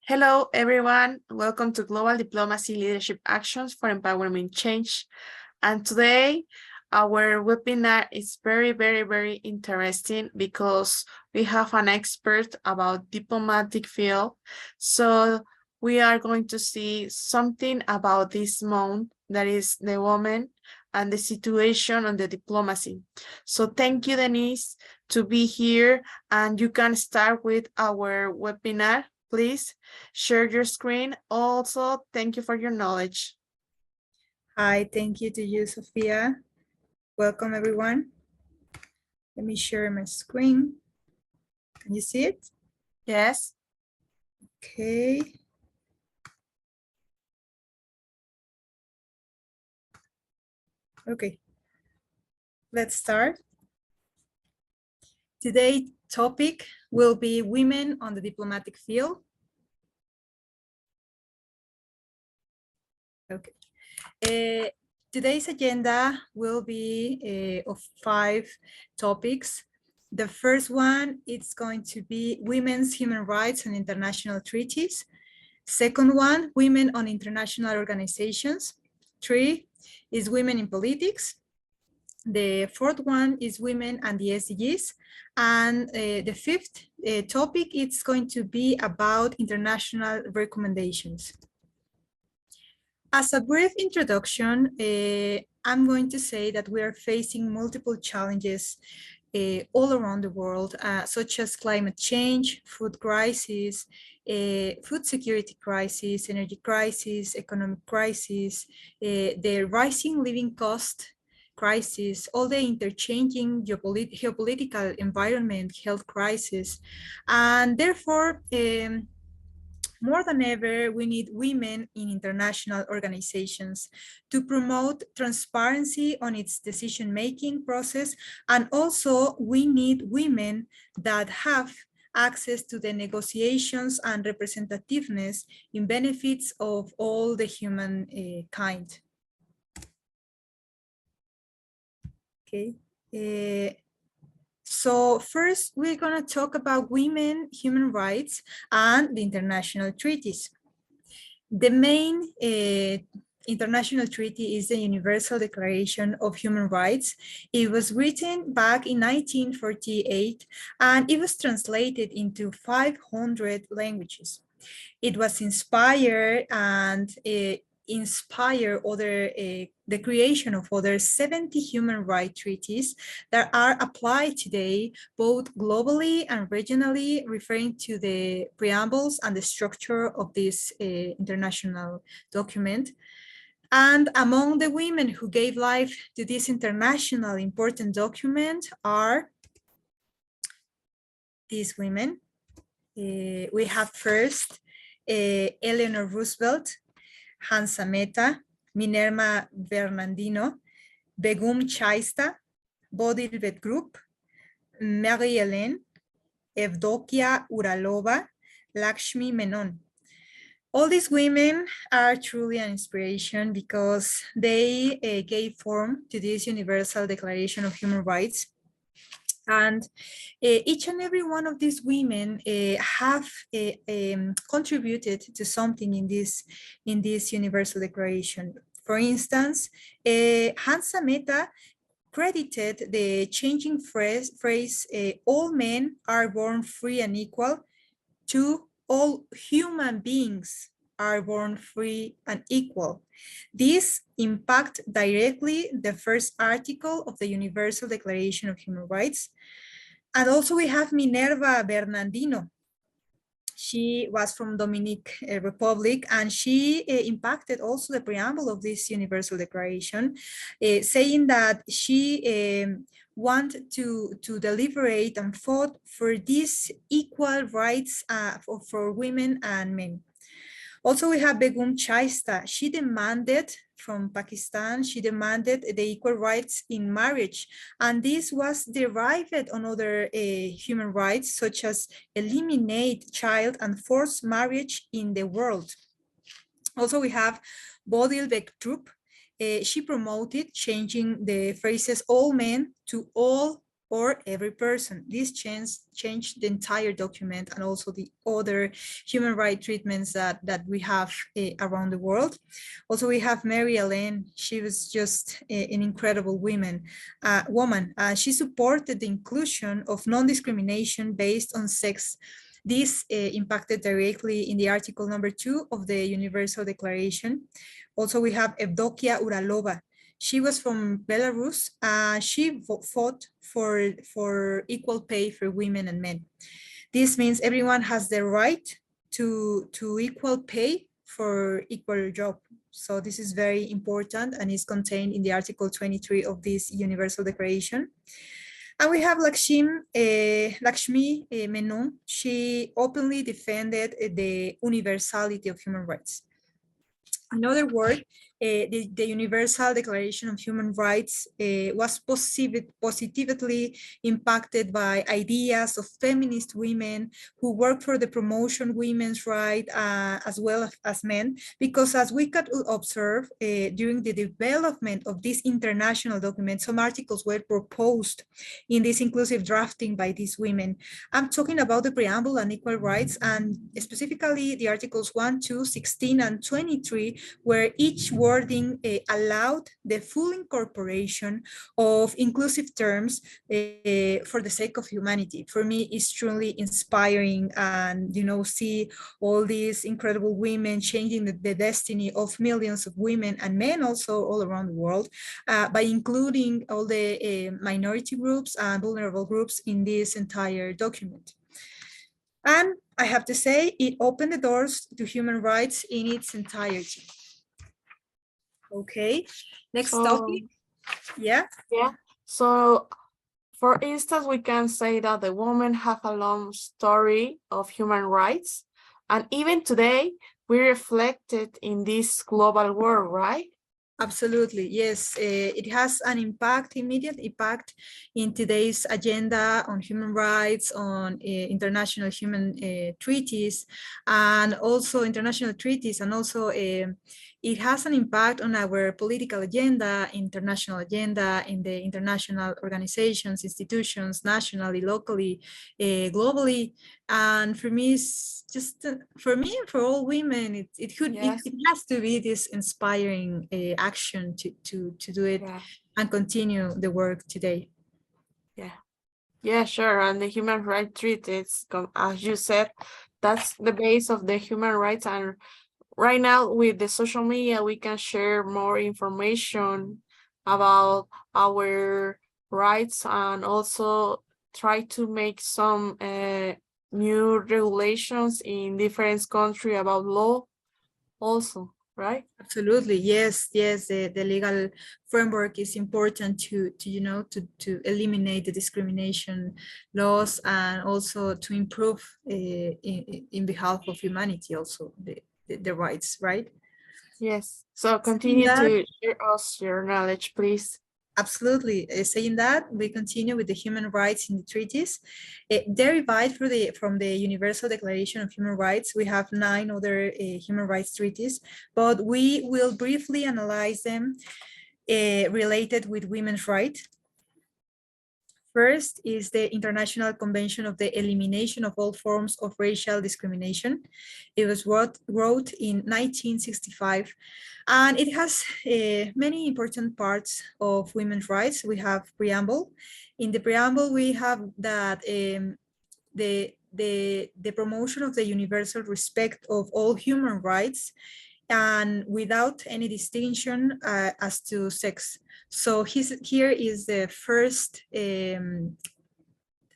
Hello, everyone. Welcome to Global Diplomacy Leadership Actions for Empowering Change. And today, our webinar is very interesting because we have an expert about diplomatic field. So we are going to see something about this month, that is the woman and the situation on the diplomacy. So thank you, Denise, to be here, and you can start with our webinar. Please share your screen. Also, thank you for your knowledge. Hi, thank you to you, Sophia. Welcome, everyone. Let me share my screen. Can you see it? Yes. Okay. Okay, let's start. Today's topic will be women on the diplomatic field. Okay. Today's agenda will be of 5 topics. The first one is going to be women's human rights and international treaties. Second one, women on international organizations. 3 is women in politics. The fourth one is women and the SDGs. And the fifth topic, it's going to be about international recommendations. As a brief introduction, I'm going to say that we are facing multiple challenges all around the world, such as climate change, food crisis, food security crisis, energy crisis, economic crisis, the rising living cost crisis, all the interchanging geopolitical environment, health crisis, and therefore, more than ever, we need women in international organizations to promote transparency on its decision-making process. And also we need women that have access to the negotiations and representativeness in benefits of all the human kind. Okay. So first, we're going to talk about women, human rights, and the international treaties. The main international treaty is the Universal Declaration of Human Rights. It was written back in 1948, and it was translated into 500 languages. It was inspired and inspire the creation of other 70 human rights treaties that are applied today, both globally and regionally, referring to the preambles and the structure of this international document. And among the women who gave life to this international important document are these women. We have first Eleanor Roosevelt, Hansa Mehta, Minerva Bernardino, Begum Chaista, Bodil Vetgrup, Marie-Hélène, Evdokia Uralova, Lakshmi Menon. All these women are truly an inspiration because they gave form to this Universal Declaration of Human Rights. And each and every one of these women have contributed to something in this Universal Declaration. For instance, Hansa Mehta credited the changing phrase all men are born free and equal to all human beings are born free and equal. This impacts directly the first article of the Universal Declaration of Human Rights. And also we have Minerva Bernardino. She was from Dominican Republic, and she impacted also the preamble of this Universal Declaration, saying that she wanted to deliberate and fought for these equal rights for women and men. Also, we have Begum Chaista. She demanded from Pakistan, she demanded the equal rights in marriage. And this was derived on other human rights, such as eliminate child and forced marriage in the world. Also, we have Bodil Vetgrup. She promoted changing the phrases all men to all or every person. This changed the entire document and also the other human rights treatments that we have around the world. Also, we have Mary Ellen. She was just an incredible woman. She supported the inclusion of non-discrimination based on sex. This impacted directly in the article number 2 of the Universal Declaration. Also, we have Evdokia Uralova. She was from Belarus. She fought for equal pay for women and men. This means everyone has the right to equal pay for equal job. So this is very important and is contained in the Article 23 of this Universal Declaration. And we have Lakshmi Menon. She openly defended the universality of human rights. In other words, the Universal Declaration of Human Rights was positively impacted by ideas of feminist women who work for the promotion of women's rights as well as men, because as we could observe during the development of this international document, some articles were proposed in this inclusive drafting by these women. I'm talking about the preamble and equal rights, and specifically the articles 1, 2, 16, and 23, where each wording allowed the full incorporation of inclusive terms for the sake of humanity. For me, it's truly inspiring, and see all these incredible women changing the destiny of millions of women and men also all around the world by including all the minority groups and vulnerable groups in this entire document. And I have to say, it opened the doors to human rights in its entirety. Okay, next topic. Yeah. So for instance, we can say that the women have a long story of human rights, and even today we reflect it in this global world, right? Absolutely, yes. It has an immediate impact in today's agenda on human rights, on international human treaties, and also international treaties, and also it has an impact on our political agenda, international agenda, in the international organizations, institutions, nationally, locally, globally. And for me, it's just for me and for all women, it has to be this inspiring action to do it and continue the work today. Yeah, sure. And the human rights treaties, as you said, that's the base of the human rights. And right now with the social media, we can share more information about our rights and also try to make some new regulations in different countries about law also, right? Absolutely, yes. The legal framework is important to eliminate the discrimination laws and also to improve in behalf of humanity also the rights, right? Yes. So continue to share us your knowledge, please. Absolutely. Saying that, we continue with the human rights in the treaties. Derived from the Universal Declaration of Human Rights, we have 9 other human rights treaties, but we will briefly analyze them related with women's rights. First is the International Convention of the Elimination of All Forms of Racial Discrimination. It was wrote in 1965, and it has many important parts of women's rights. We have preamble. In the preamble, we have that the promotion of the universal respect of all human rights and without any distinction as to sex. So here is the first,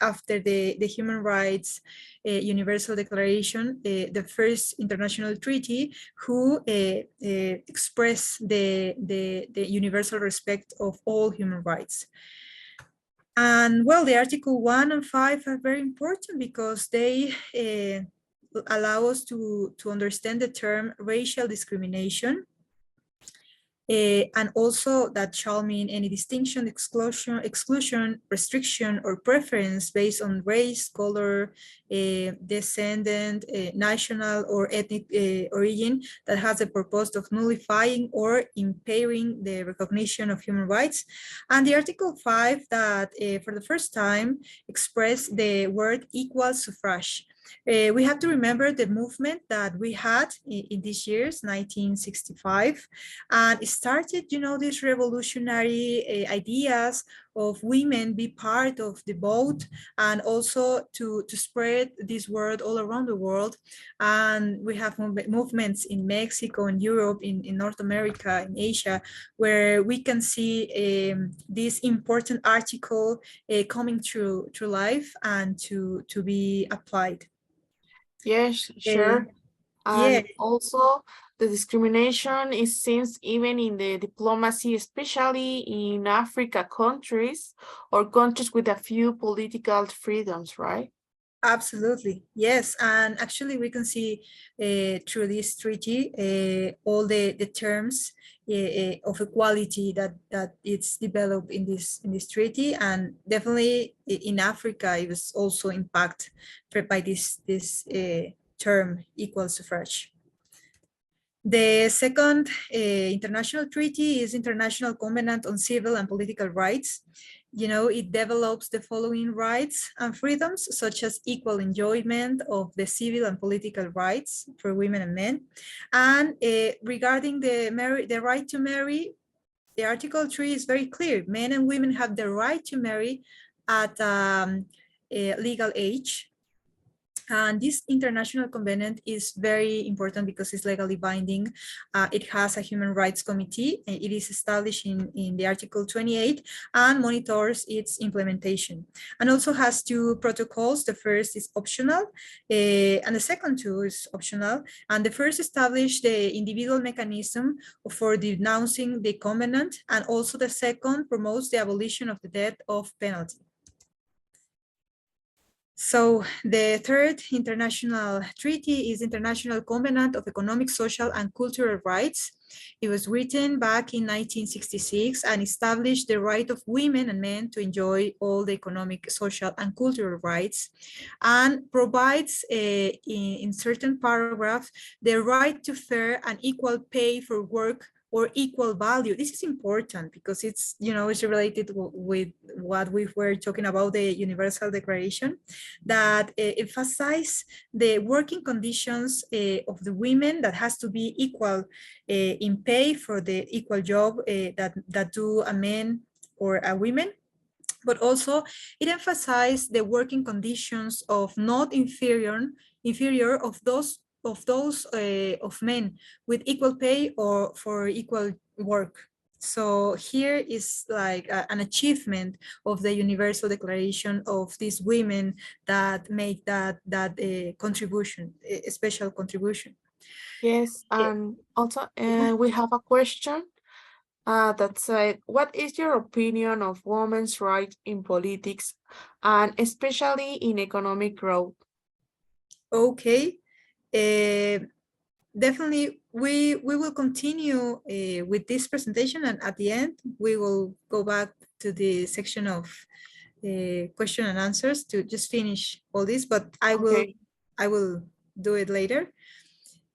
after the Human Rights Universal Declaration, the first international treaty who express the universal respect of all human rights. And well, the Article 1 and 5 are very important because they allow us to understand the term racial discrimination. and also that shall mean any distinction, exclusion, restriction, or preference based on race, color, descendant, national, or ethnic origin that has the purpose of nullifying or impairing the recognition of human rights. And the Article 5 that for the first time expressed the word equal suffrage. We have to remember the movement that we had in these years, 1965, and it started, these revolutionary ideas of women be part of the vote, and also to spread this word all around the world. And we have movements in Mexico, in Europe, in North America, in Asia, where we can see this important article coming through life and to be applied. Yes, sure. Yeah, And also the discrimination is seems even in the diplomacy, especially in Africa countries or countries with a few political freedoms, right? absolutely. Yes. And actually we can see through this treaty all the terms of equality that it's developed in this treaty. And definitely in Africa, it was also impacted by this term equal suffrage. The second international treaty is International Covenant on Civil and Political Rights. It develops the following rights and freedoms, such as equal enjoyment of the civil and political rights for women and men. And regarding the right to marry, the Article 3 is very clear. Men and women have the right to marry at a legal age. And this international covenant is very important because it's legally binding. It has a human rights committee. It is established in the Article 28 and monitors its implementation. And also has two protocols. The first is optional and the second two is optional. And the first established the individual mechanism for denouncing the covenant. And also the second promotes the abolition of the death penalty. So the third international treaty is International Covenant of Economic, Social, and Cultural Rights. It was written back in 1966 and established the right of women and men to enjoy all the economic, social, and cultural rights, and provides in certain paragraphs the right to fair and equal pay for work or equal value. This is important because it's, it's related with what we were talking about, the Universal Declaration, that emphasize the working conditions of the women that has to be equal in pay for the equal job that do a man or a women. But also it emphasized the working conditions of not inferior of those of men with equal pay or for equal work. So here is like an achievement of the Universal Declaration of these women that make that contribution, a special contribution. Yes, and also we have a question that said, what is your opinion of women's rights in politics and especially in economic growth? Okay. Definitely, we will continue with this presentation, and at the end, we will go back to the section of question and answers to just finish all this, but I will do it later.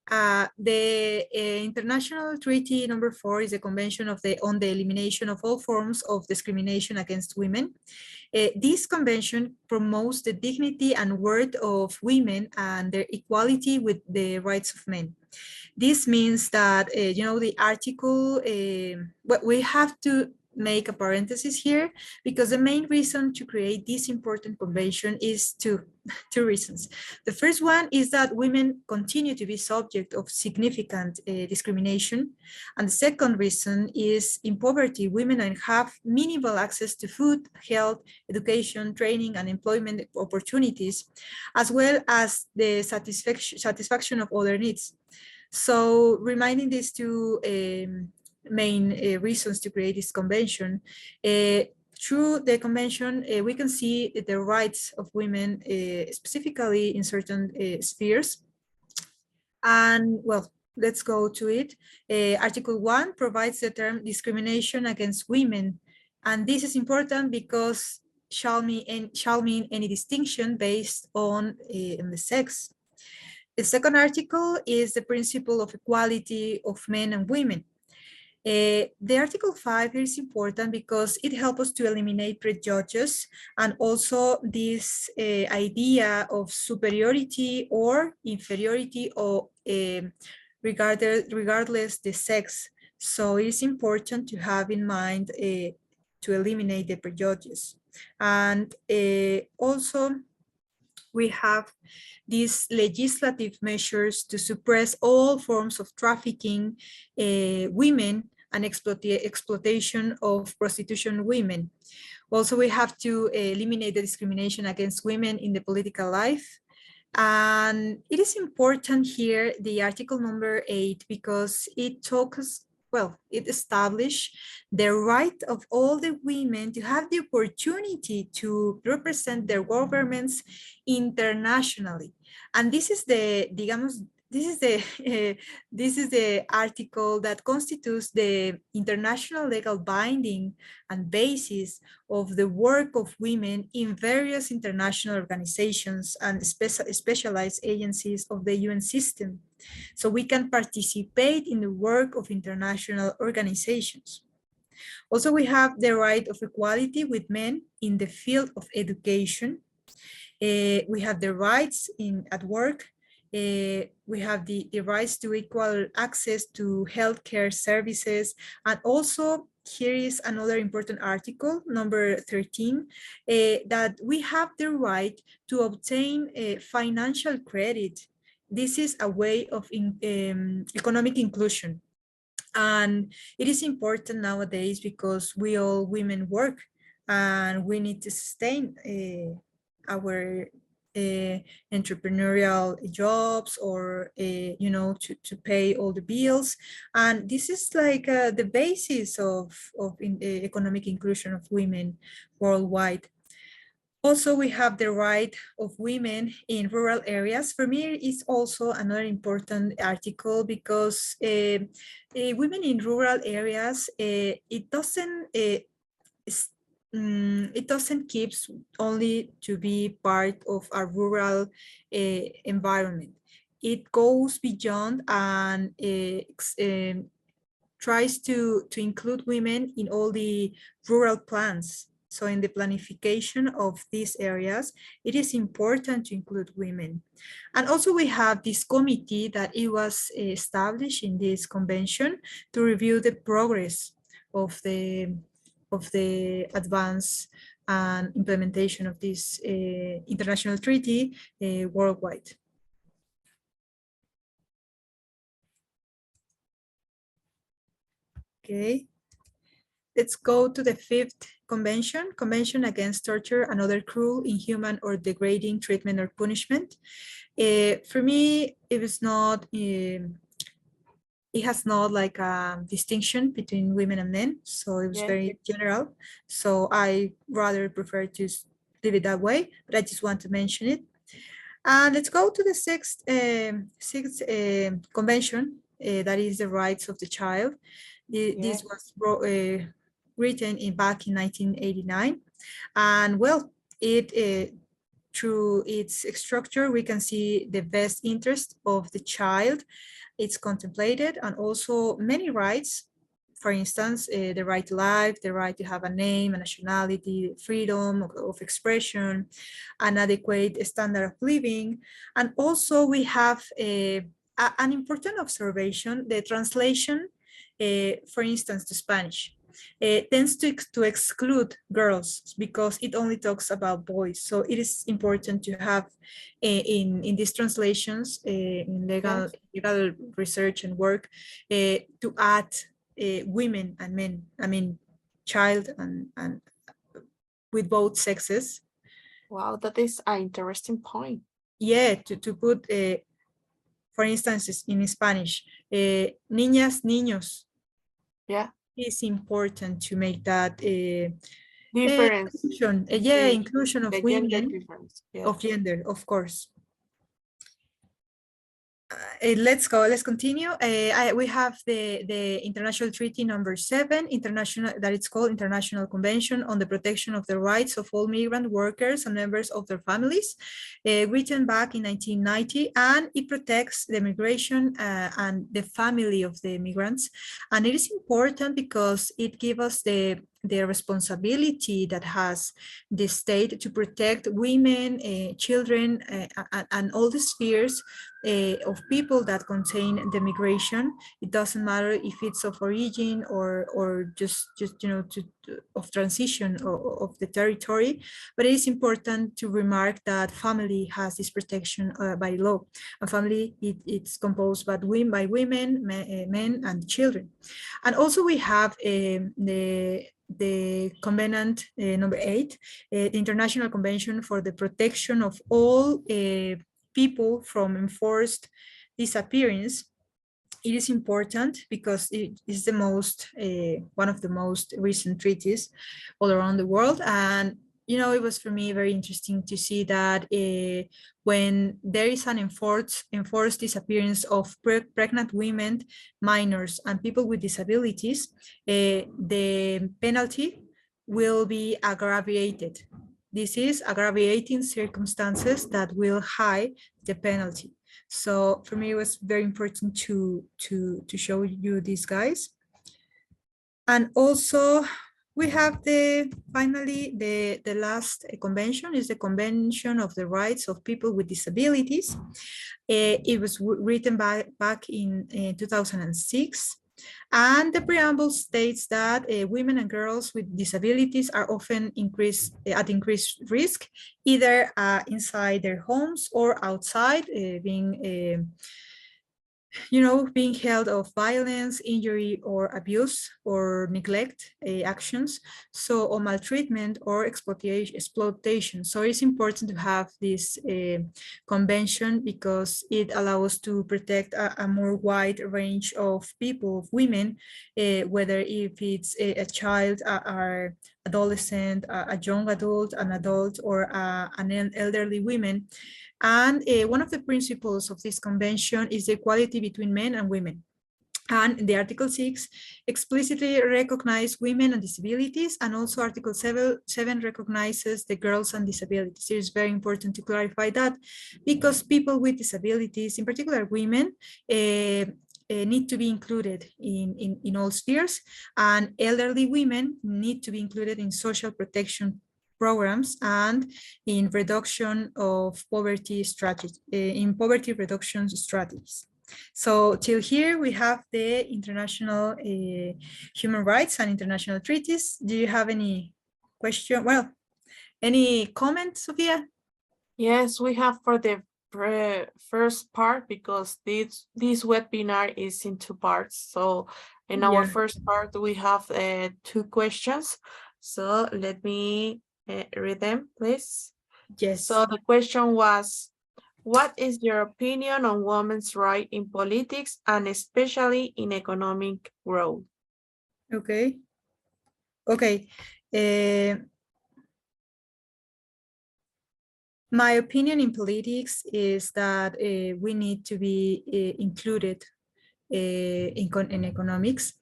The International Treaty number 4 is a convention on the elimination of all forms of discrimination against women. This convention promotes the dignity and worth of women and their equality with the rights of men. This means that, the article, but we have to make a parenthesis here because the main reason to create this important convention is two reasons. The first one is that women continue to be subject of significant discrimination. And the second reason is in poverty, women have minimal access to food, health, education, training, and employment opportunities, as well as the satisfaction of other needs. So reminding these two main reasons to create this convention, through the convention, we can see the rights of women, specifically in certain spheres. And well, let's go to it. Article 1 provides the term discrimination against women. And this is important because shall mean any distinction based on the sex. The second article is the principle of equality of men and women. The Article 5 is important because it helps us to eliminate prejudices and also this idea of superiority or inferiority or regardless the sex. So it's important to have in mind to eliminate the prejudice. And also we have these legislative measures to suppress all forms of trafficking women and exploitation of prostitution women. Also, we have to eliminate the discrimination against women in the political life. And it is important here, the article number 8, because it talks, well, it established the right of all the women to have the opportunity to represent their governments internationally. And this is the, digamos, this is the article that constitutes the international legal binding and basis of the work of women in various international organizations and specialized agencies of the UN system. So we can participate in the work of international organizations. Also, we have the right of equality with men in the field of education. We have the rights at work. We have the rights to equal access to healthcare services. And also, here is another important article, number 13, that we have the right to obtain financial credit. This is a way of economic inclusion. And it is important nowadays because we all women work and we need to sustain our entrepreneurial jobs or you know, to pay all the bills. And this is like the basis of economic inclusion of women worldwide. Also, we have the right of women in rural areas. For me, it's also another important article because women in rural areas, it doesn't keep only to be part of a rural environment. It goes beyond and tries to include women in all the rural plans. So in the planification of these areas, it is important to include women. And also we have this committee that it was established in this convention to review the progress of the advance and implementation of this international treaty worldwide. Okay. Let's go to the 5th convention, Convention Against Torture and Other Cruel, Inhuman, or Degrading Treatment or Punishment. For me, it was not, it has not like a distinction between women and men. So it was very general. So I rather prefer to leave it that way, but I just want to mention it. And let's go to the 6th convention, that is the rights of the child. This was written back in 1989. And well, it through its structure, we can see the best interest of the child. It's contemplated, and also many rights. For instance, the right to life, the right to have a name, a nationality, freedom of expression, an adequate standard of living. And also we have an important observation, the translation, for instance, to Spanish, tends to exclude girls because it only talks about boys. So it is important to have in these translations, in legal research and work, to add women and men, I mean, child and with both sexes. Wow, that is an interesting point. Yeah, to put, for instance, in Spanish, niñas, niños. Yeah. It's important to make that difference. Inclusion of women, of gender, of course. let's go. Let's continue. We have the international treaty number 7, that it's called International Convention on the Protection of the Rights of All Migrant Workers and Members of their Families, written back in 1990, and it protects the migration and the family of the migrants. And it is important because it gives us the responsibility that has the state to protect women, children, and all the spheres of people that contain the migration. It doesn't matter if it's of origin or just of transition of the territory, but it is important to remark that family has this protection by law. A family, it's composed by women, men, and children. And also we have the covenant number 8, the International Convention for the Protection of All People from Enforced Disappearance. It is important because it is one of the most recent treaties all around the world. And it was for me very interesting to see that when there is an enforced disappearance of pregnant women, minors, and people with disabilities, the penalty will be aggravated. This is aggravating circumstances that will hide the penalty. So for me, it was very important to show you these guys. And also we have finally the last convention is the Convention of the Rights of People with Disabilities. It was written back in 2006. And the preamble states that women and girls with disabilities are often at increased risk, either inside their homes or outside, being held of violence, injury, or abuse, or neglect actions, or maltreatment or exploitation. So it's important to have this convention because it allows to protect a more wide range of people, of women, whether if it's a child, or adolescent, a young adult, an adult, or an elderly women. And one of the principles of this convention is the equality between men and women. And the Article 6 explicitly recognizes women and disabilities, and also Article 7 recognizes the girls and disabilities. It is very important to clarify that because people with disabilities, in particular women, need to be included in all spheres, and elderly women need to be included in social protection programs and in reduction of poverty strategy, in poverty reduction strategies. So till here we have the international human rights and international treaties. Do you have any question? Well, any comments, Sofia? Yes, we have for the first part because this webinar is in 2 parts. So in our first part, we have 2 questions. So let me read them, please. Yes. So the question was, what is your opinion on women's rights in politics and especially in economic growth? Okay. Okay. My opinion in politics is that we need to be included in economics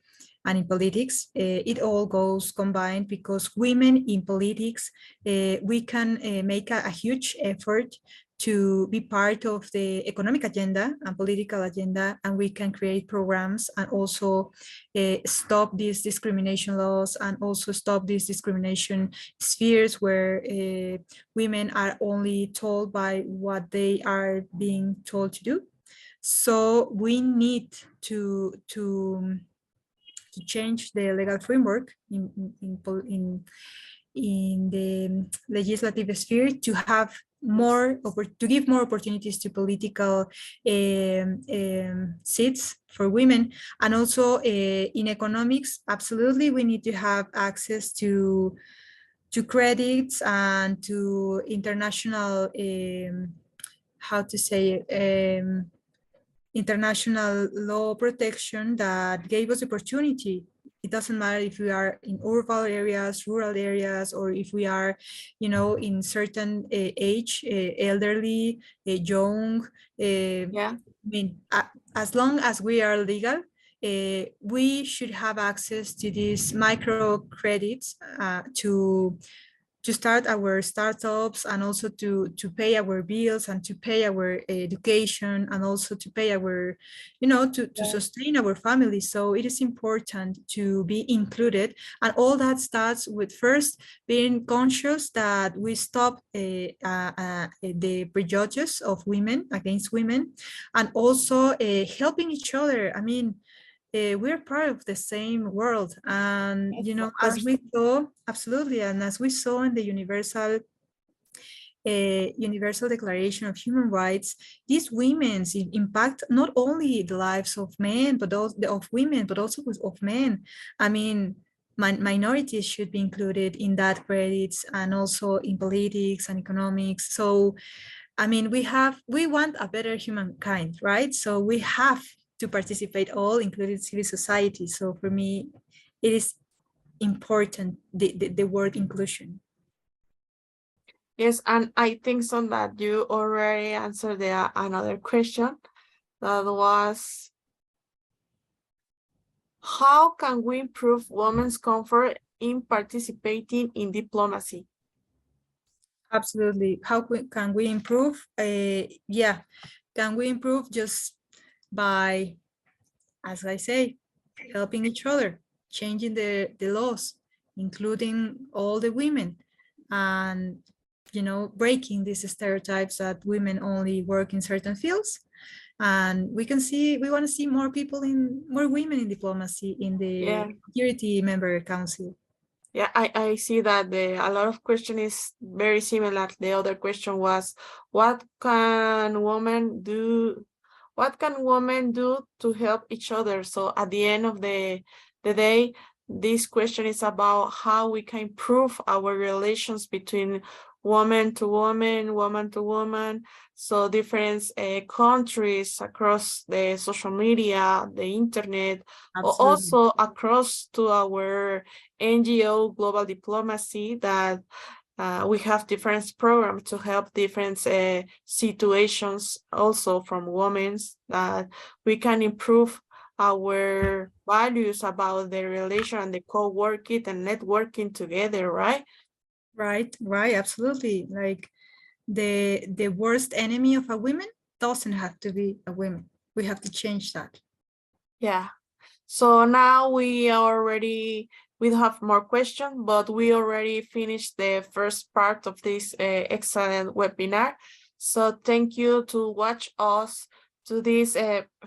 and in politics. It all goes combined because women in politics, we can make a huge effort to be part of the economic agenda and political agenda, and we can create programs and also stop these discrimination laws and also stop these discrimination spheres where women are only told by what they are being told to do. So we need to change the legal framework in the legislative sphere to have to give more opportunities to political seats for women. And also in economics, absolutely, we need to have access to credits and to international, how to say, international law protection that gave us opportunity. It doesn't matter if we are in urban areas, rural areas, or if we are, in certain age, elderly, young, I mean, as long as we are legal, we should have access to these microcredits to start our startups, and also to pay our bills, and to pay our education, and also to pay our, to Yeah. sustain our family. So it is important to be included, and all that starts with first being conscious that we stop the prejudice of women against women, and also helping each other. I mean, we're part of the same world, and Yes, of as course. we saw, absolutely, and as we saw in the Universal Declaration of Human Rights, these women's impact not only the lives of men, but also of women, but also of men. I mean, minorities should be included in that credits, and also in politics and economics. So I mean, we want a better humankind, right? So we have to participate all, including civil society. So for me, it is important, the word inclusion. Yes, and I think so that you already answered another question that was, how can we improve women's comfort in participating in diplomacy? Absolutely. How can we improve? Yeah, can we improve just by, as I say, helping each other, changing the laws, including all the women, and breaking these stereotypes that women only work in certain fields. And we want to see more women in diplomacy, in the Yeah. security member council. Yeah, I see that a lot of question is very similar. The other question was, what can women do? What can women do to help each other? So at the end of the day, this question is about how we can improve our relations between woman to woman, woman to woman. So different countries across the social media, the internet, or Absolutely. also across to our NGO global diplomacy, that we have different programs to help different situations also from women, that we can improve our values about the relation and the co-working and networking together, right? Right, absolutely. Like the worst enemy of a woman doesn't have to be a woman. We have to change that. Yeah. So now we have more questions, but we already finished the first part of this excellent webinar. So thank you to watch us to this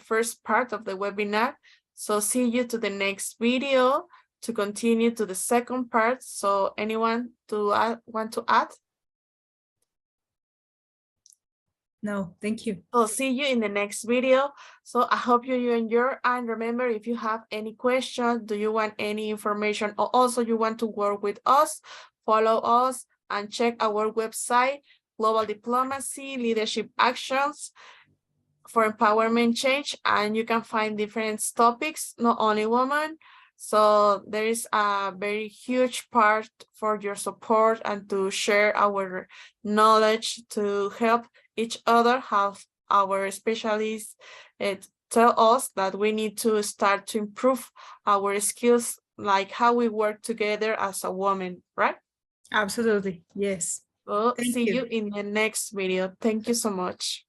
first part of the webinar. So see you to the next video to continue to the second part. So anyone want to add? No, thank you. So see you in the next video. So I hope you enjoy, and remember, if you have any questions, do you want any information, or also you want to work with us, follow us and check our website, Global Diplomacy Leadership Actions for Empowerment Change, and you can find different topics, not only women. So there is a very huge part for your support and to share our knowledge to help each other. Have our specialists tell us that we need to start to improve our skills, like how we work together as a woman, right? Absolutely. Yes. So Thank see you you. in the next video. Thank you so much.